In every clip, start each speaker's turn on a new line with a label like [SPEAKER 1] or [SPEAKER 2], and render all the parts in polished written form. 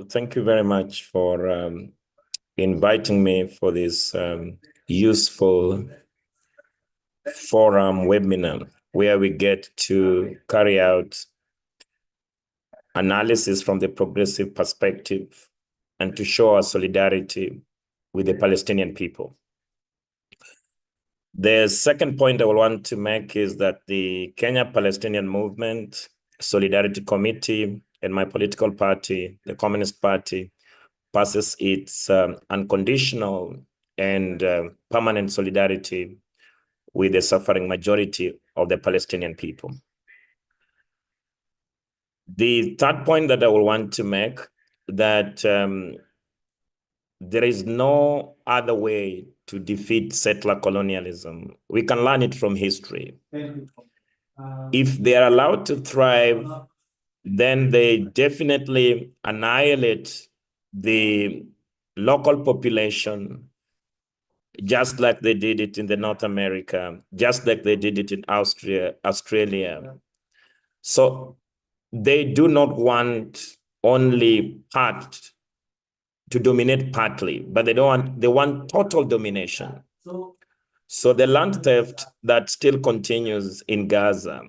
[SPEAKER 1] Thank you very much for inviting me for this useful forum webinar where we get to carry out analysis from the progressive perspective and to show our solidarity with the Palestinian people. The second point I will want to make is that the Kenya Palestinian Movement Solidarity Committee and my political party, the Communist Party, passes its unconditional and permanent solidarity with the suffering majority of the Palestinian people. The third point that I will want to make, that there is no other way to defeat settler colonialism. We can learn it from history. If they are allowed to thrive, then they definitely annihilate the local population, just like they did it in the North America, just like they did it in Australia. So they do not want only part to dominate partly, but they want total domination. So the land theft that still continues in Gaza,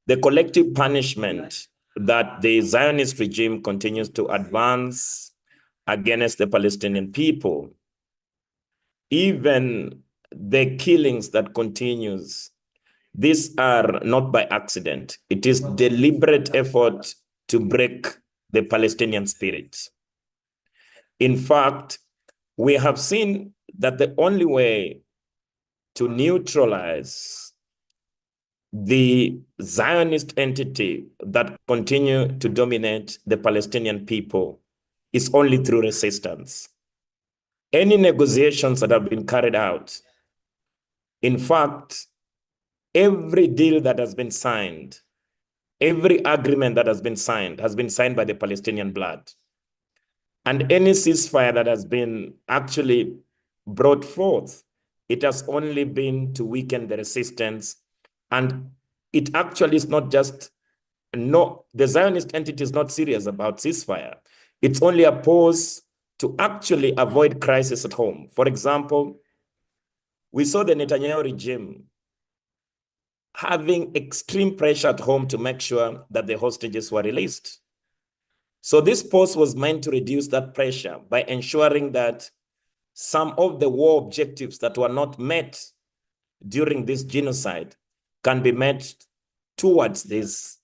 [SPEAKER 1] the collective punishment that the Zionist regime continues to advance against the Palestinian people, even the killings that continues, these are not by accident. It is deliberate effort to break the Palestinian spirit. In fact, we have seen that the only way to neutralize the Zionist entity that continue to dominate the Palestinian people is only through resistance. Any negotiations that have been carried out, in fact, every deal that has been signed, every agreement that has been signed by the Palestinian blood. And any ceasefire that has been actually brought forth, it has only been to weaken the resistance. And it actually is not just, no, the Zionist entity is not serious about ceasefire. It's only a pause to actually avoid crisis at home. For example, we saw the Netanyahu regime having extreme pressure at home to make sure that the hostages were released. So this pause was meant to reduce that pressure by ensuring that some of the war objectives that were not met during this genocide can be met towards this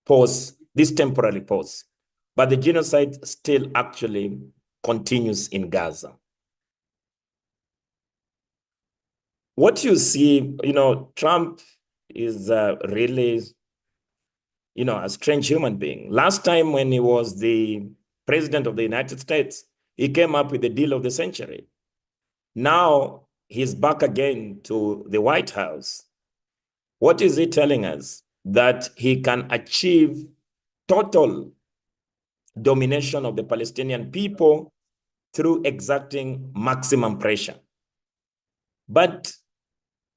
[SPEAKER 1] pause, this temporary pause. But the genocide still actually continues in Gaza. What you see, Trump is really, a strange human being. Last time when he was the president of the United States, he came up with the deal of the century. Now he's back again to the White House. What is he telling us? That he can achieve total domination of the Palestinian people through exerting maximum pressure. But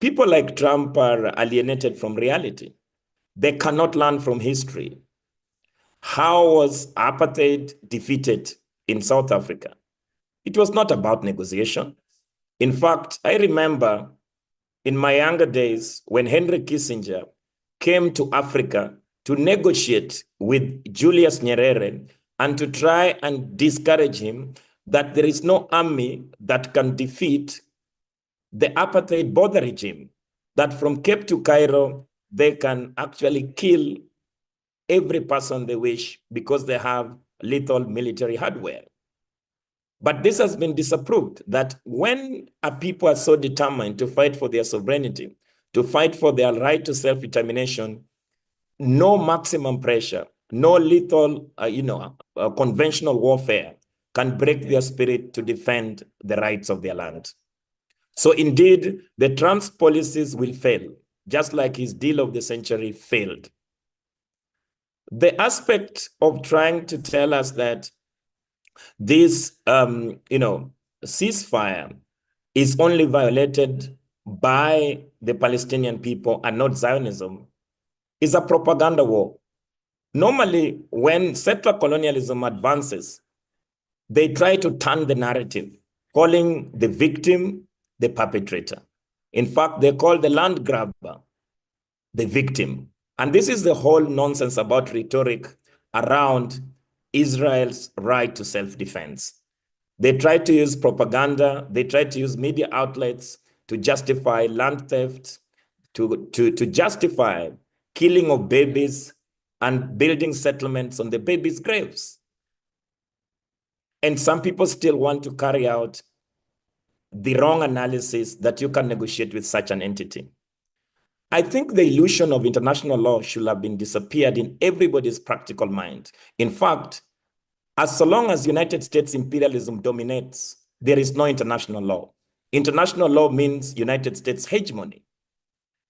[SPEAKER 1] people like Trump are alienated from reality. They cannot learn from history. How was apartheid defeated in South Africa? It was not about negotiation. In fact, I remember in my younger days when Henry Kissinger came to Africa to negotiate with Julius Nyerere and to try and discourage him that there is no army that can defeat the apartheid border regime, that from Cape to Cairo, they can actually kill every person they wish because they have lethal military hardware. But this has been disapproved, that when a people are so determined to fight for their sovereignty, to fight for their right to self-determination, no maximum pressure, no lethal, conventional warfare can break their spirit to defend the rights of their land. So indeed, the Trump's policies will fail, just like his deal of the century failed. The aspect of trying to tell us that this, ceasefire is only violated by the Palestinian people and not Zionism is a propaganda war. Normally, when settler colonialism advances, they try to turn the narrative, calling the victim the perpetrator. In fact, they call the land grabber the victim. And this is the whole nonsense about rhetoric around Israel's right to self-defense. They try to use propaganda, they try to use media outlets to justify land theft, to justify killing of babies and building settlements on the babies' graves. And some people still want to carry out the wrong analysis that you can negotiate with such an entity. I think the illusion of international law should have been disappeared in everybody's practical mind. In fact, as so long as United States imperialism dominates, there is no international law. International law means United States hegemony.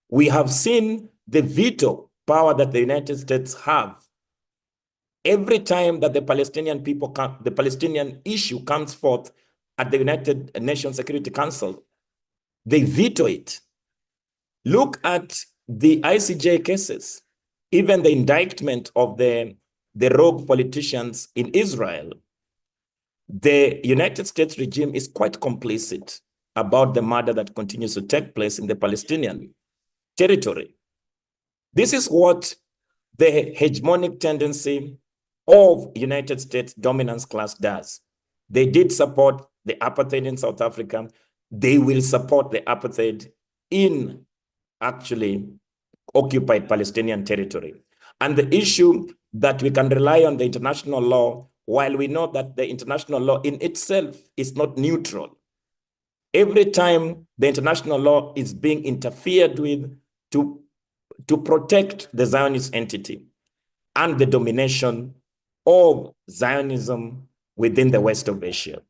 [SPEAKER 1] We have seen the veto power that the United States have. Every time that the Palestinian people the Palestinian issue comes forth at the United Nations Security Council, they veto it. Look at the ICJ cases, even the indictment of the rogue politicians in Israel. The United States regime is quite complicit about the murder that continues to take place in the Palestinian territory. This is what the hegemonic tendency of United States dominance class does. They did support the apartheid in South Africa. They will support the apartheid in actually occupied Palestinian territory. And the issue that we can rely on the international law, while we know that the international law in itself is not neutral, every time the international law is being interfered with to protect the Zionist entity and the domination of Zionism within the West of Asia.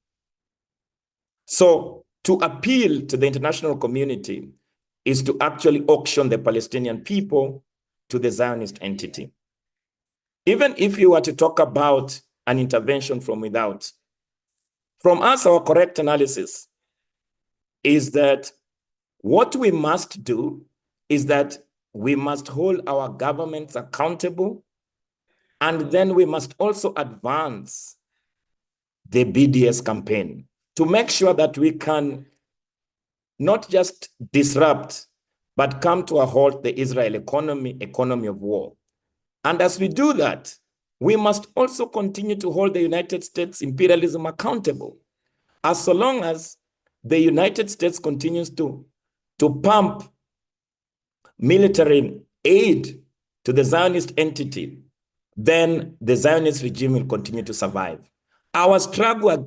[SPEAKER 1] So to appeal to the international community is to actually auction the Palestinian people to the Zionist entity. Even if you were to talk about an intervention from without, from us, our correct analysis is that what we must do is that we must hold our governments accountable, and then we must also advance the BDS campaign to make sure that we can not just disrupt, but come to a halt the Israel economy of war. And as we do that, we must also continue to hold the United States imperialism accountable. As so long as the United States continues to pump military aid to the Zionist entity, then the Zionist regime will continue to survive. Our struggle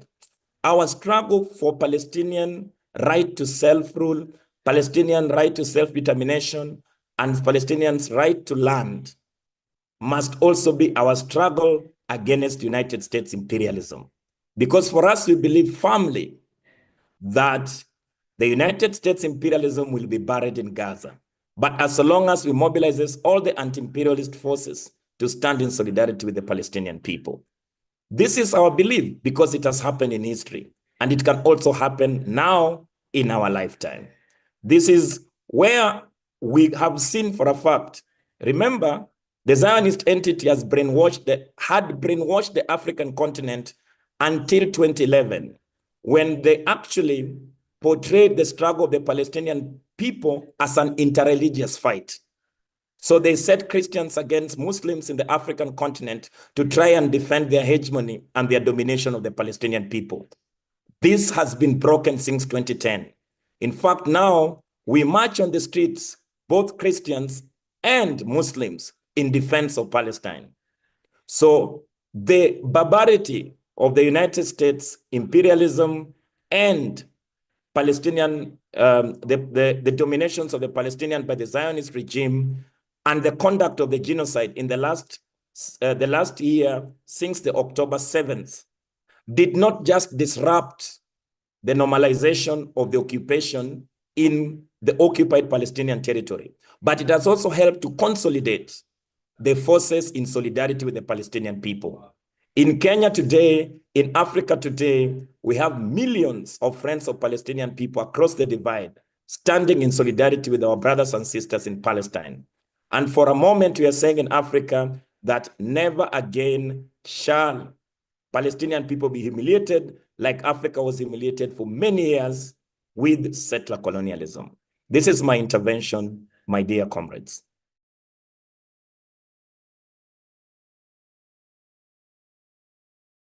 [SPEAKER 1] for Palestinian right to self-rule, Palestinian right to self-determination, and Palestinians' right to land must also be our struggle against United States imperialism. Because for us, we believe firmly that the United States imperialism will be buried in Gaza. But as long as we mobilize all the anti-imperialist forces to stand in solidarity with the Palestinian people. This is our belief because it has happened in history, and it can also happen now in our lifetime. This is where we have seen for a fact. Remember, the Zionist entity had brainwashed the African continent until 2011, when they actually portrayed the struggle of the Palestinian people as an interreligious fight. So they set Christians against Muslims in the African continent to try and defend their hegemony and their domination of the Palestinian people. This has been broken since 2010. In fact, now we march on the streets, both Christians and Muslims, in defense of Palestine. So the barbarity of the United States imperialism and Palestinian, the dominations of the Palestinian by the Zionist regime and the conduct of the genocide in the last year since the October 7th did not just disrupt the normalization of the occupation in the occupied Palestinian territory, but it has also helped to consolidate the forces in solidarity with the Palestinian people. In Kenya today, in Africa today, we have millions of friends of Palestinian people across the divide, standing in solidarity with our brothers and sisters in Palestine. And for a moment, we are saying in Africa, that never again shall Palestinian people be humiliated like Africa was humiliated for many years with settler colonialism. This is my intervention, my dear comrades.